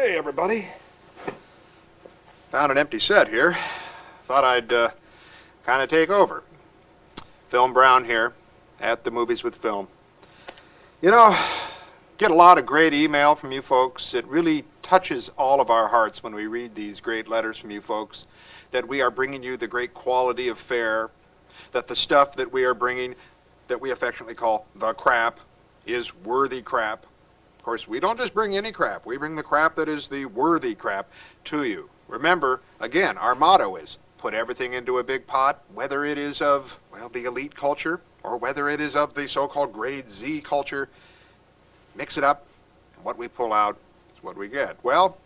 Hey, everybody. Found an empty set here. Thought I'd kind of take over. Film Brown here at the Movies with Film. You know, get a lot of great email from you folks. It really touches all of our hearts when we read these great letters from you folks, that we are bringing you the great quality of fare, that the stuff that we are bringing, that we affectionately call the crap, is worthy crap. Of course, we don't just bring any crap. We bring the crap that is the worthy crap to you. Remember, again, our motto is put everything into a big pot, whether it is of, well, the elite culture or whether it is of the so-called grade Z culture. Mix it up, and what we pull out is what we get. Well,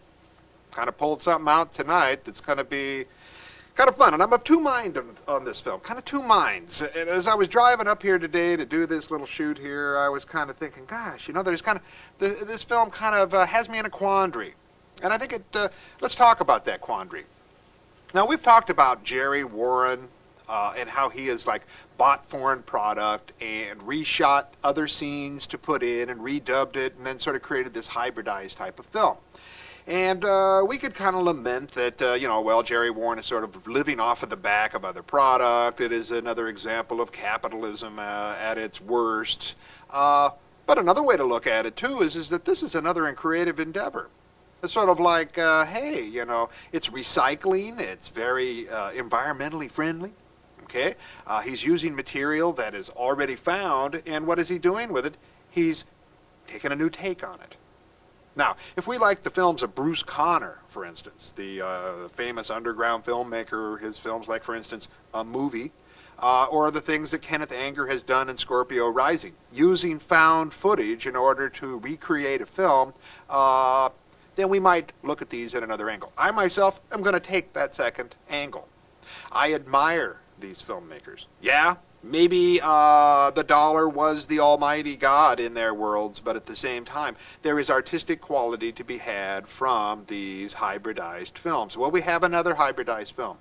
kind of pulled something out tonight that's going to be kind of fun. And I'm of two minds on this film, kind of two minds. And as I was driving up here today to do this little shoot here, I was kind of thinking, gosh, you know, there's kind of, this film kind of has me in a quandary. And I think let's talk about that quandary. Now, we've talked about Jerry Warren and how he has, like, bought foreign product and reshot other scenes to put in and redubbed it and then sort of created this hybridized type of film. And we could kind of lament that, you know, well, Jerry Warren is sort of living off of the back of other product. It is another example of capitalism at its worst. But another way to look at it, too, is that this is another creative endeavor. It's sort of like, hey, you know, it's recycling. It's very environmentally friendly. Okay? He's using material that is already found, and what is he doing with it? He's taking a new take on it. Now, if we like the films of Bruce Conner, for instance, the famous underground filmmaker, his films like, for instance, A Movie, or the things that Kenneth Anger has done in Scorpio Rising, using found footage in order to recreate a film, then we might look at these at another angle. I myself am going to take that second angle. I admire these filmmakers. Yeah, maybe the dollar was the almighty God in their worlds, but at the same time, there is artistic quality to be had from these hybridized films. Well, we have another hybridized film.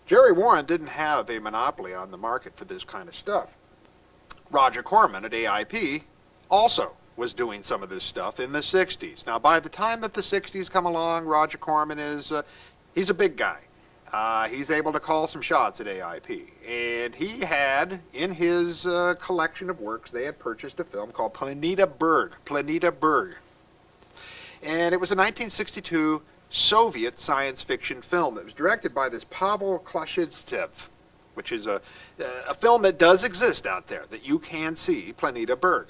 Jerry Warren didn't have a monopoly on the market for this kind of stuff. Roger Corman at AIP also was doing some of this stuff in the 60s. Now, by the time that the 60s come along, Roger Corman is, he's a big guy. He's able to call some shots at AIP. And he had, in his collection of works, they had purchased a film called Planeta Berg. Planeta Berg. And it was a 1962 Soviet science fiction film that was directed by this Pavel Klashytsev, which is a film that does exist out there, that you can see, Planeta Berg.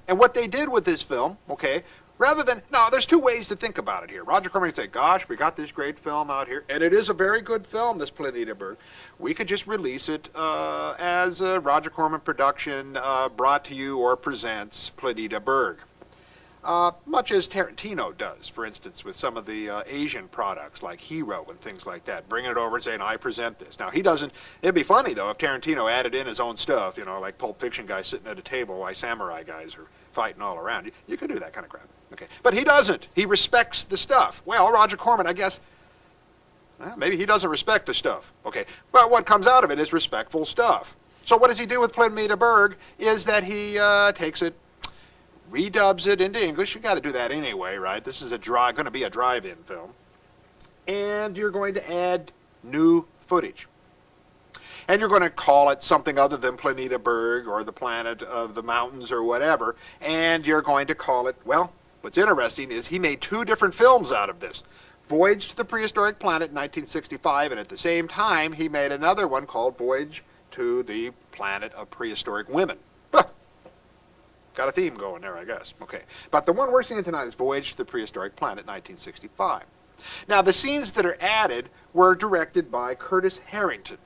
And what they did with this film, okay, rather than, no, there's two ways to think about it here. Roger Corman could say, gosh, we got this great film out here, and it is a very good film, this Planeta Berg. We could just release it as a Roger Corman production brought to you or presents Planeta Berg. Much as Tarantino does, for instance, with some of the Asian products like Hero and things like that, bringing it over and saying, I present this. Now, he doesn't, it'd be funny, though, if Tarantino added in his own stuff, you know, like Pulp Fiction guys sitting at a table while samurai guys are fighting all around. You can do that kind of crap. Okay. But he doesn't. He respects the stuff. Well, Roger Corman, I guess, well, maybe he doesn't respect the stuff. Okay. But what comes out of it is respectful stuff. So what does he do with Planeta Berg is that he takes it, redubs it into English. You got to do that anyway, right? This is going to be a drive-in film. And you're going to add new footage. And you're going to call it something other than Planeta Berg or the Planet of the Mountains or whatever. And you're going to call it, well, what's interesting is he made two different films out of this. Voyage to the Prehistoric Planet in 1965, and at the same time, he made another one called Voyage to the Planet of Prehistoric Women. Huh. Got a theme going there, I guess. Okay. But the one we're seeing tonight is Voyage to the Prehistoric Planet, 1965. Now, the scenes that are added were directed by Curtis Harrington.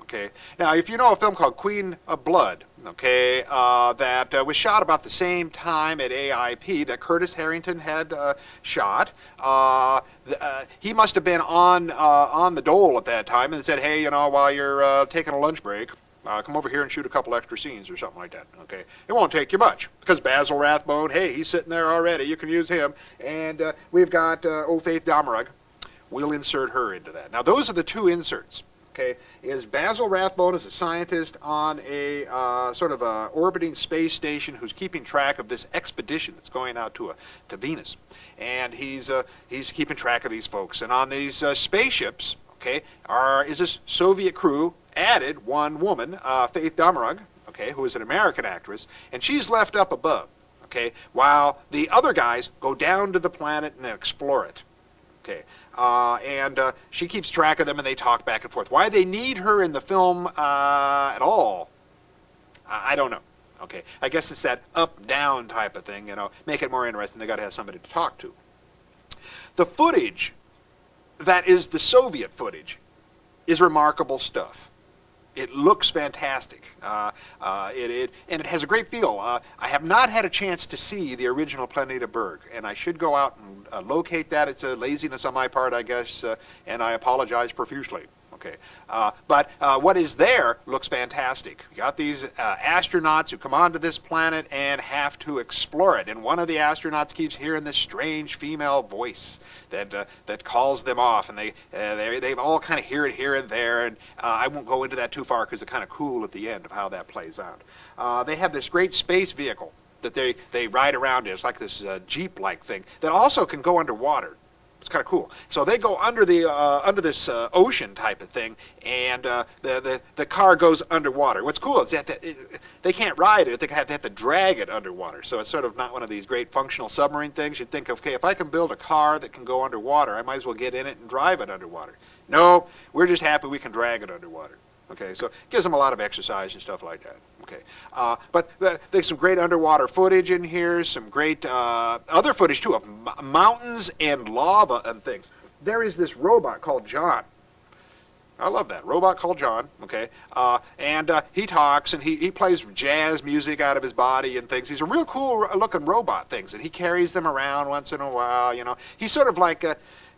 Okay. Now, if you know a film called Queen of Blood, okay, that was shot about the same time at AIP that Curtis Harrington had shot, he must have been on the dole at that time and said, hey, you know, while you're taking a lunch break, come over here and shoot a couple extra scenes or something like that, okay? It won't take you much, because Basil Rathbone, hey, he's sitting there already. You can use him. And we've got Faith Damerag. We'll insert her into that. Now, those are the two inserts. okay, is Basil Rathbone is a scientist on a sort of a orbiting space station who's keeping track of this expedition that's going out to Venus, and he's keeping track of these folks. And on these spaceships, okay, is this Soviet crew added one woman, Faith Domergue, okay, who is an American actress, and she's left up above, okay, while the other guys go down to the planet and explore it. Okay, and she keeps track of them, and they talk back and forth. Why they need her in the film at all, I don't know. Okay, I guess it's that up-down type of thing, you know, make it more interesting. They got to have somebody to talk to. The footage that is the Soviet footage is remarkable stuff. It looks fantastic. And it has a great feel. I have not had a chance to see the original Planeta Berg, and I should go out and locate that. It's a laziness on my part, I guess, and I apologize profusely. Okay, but what is there looks fantastic. You got these astronauts who come onto this planet and have to explore it, and one of the astronauts keeps hearing this strange female voice that calls them off, and they all kind of hear it here and there, and I won't go into that too far because it's kind of cool at the end of how that plays out. They have this great space vehicle that they ride around in. It's like this Jeep-like thing that also can go underwater. It's kind of cool. So they go under this ocean type of thing, and the car goes underwater. What's cool is that they can't ride it; they have to drag it underwater. So it's sort of not one of these great functional submarine things. You'd think, okay, if I can build a car that can go underwater, I might as well get in it and drive it underwater. No, we're just happy we can drag it underwater. Okay, so it gives them a lot of exercise and stuff like that. Okay, but there's some great underwater footage in here, some great other footage too of mountains and lava and things. There is this robot called John. I love that robot called John. Okay, and he talks and he plays jazz music out of his body and things. He's a real cool looking robot things, and he carries them around once in a while. You know, he's sort of like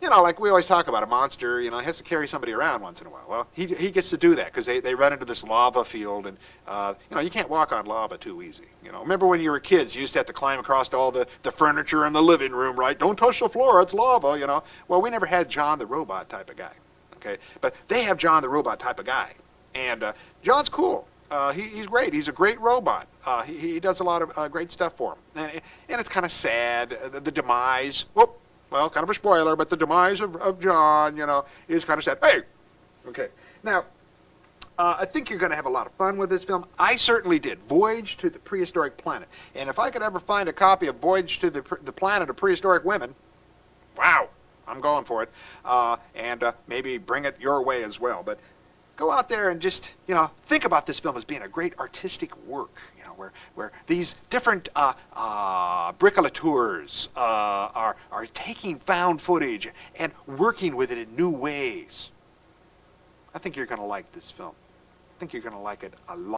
you know, like we always talk about a monster, you know, he has to carry somebody around once in a while. Well, he gets to do that because they run into this lava field, and, you know, you can't walk on lava too easy. You know, remember when you were kids, you used to have to climb across all the furniture in the living room, right? Don't touch the floor, it's lava, you know. Well, we never had John the robot type of guy, okay? But they have John the robot type of guy, and John's cool. He's great. He's a great robot. He does a lot of great stuff for him. And it's kind of sad, the demise. Whoop. Well, kind of a spoiler, but the demise of John, you know, is kind of sad. Hey! Okay. Now, I think you're going to have a lot of fun with this film. I certainly did. Voyage to the Prehistoric Planet. And if I could ever find a copy of Voyage to the Planet of Prehistoric Women, wow, I'm going for it. And maybe bring it your way as well. But go out there and just, you know, think about this film as being a great artistic work, you know, where these different bricolateurs are taking found footage and working with it in new ways. I think you're going to like this film. I think you're going to like it a lot.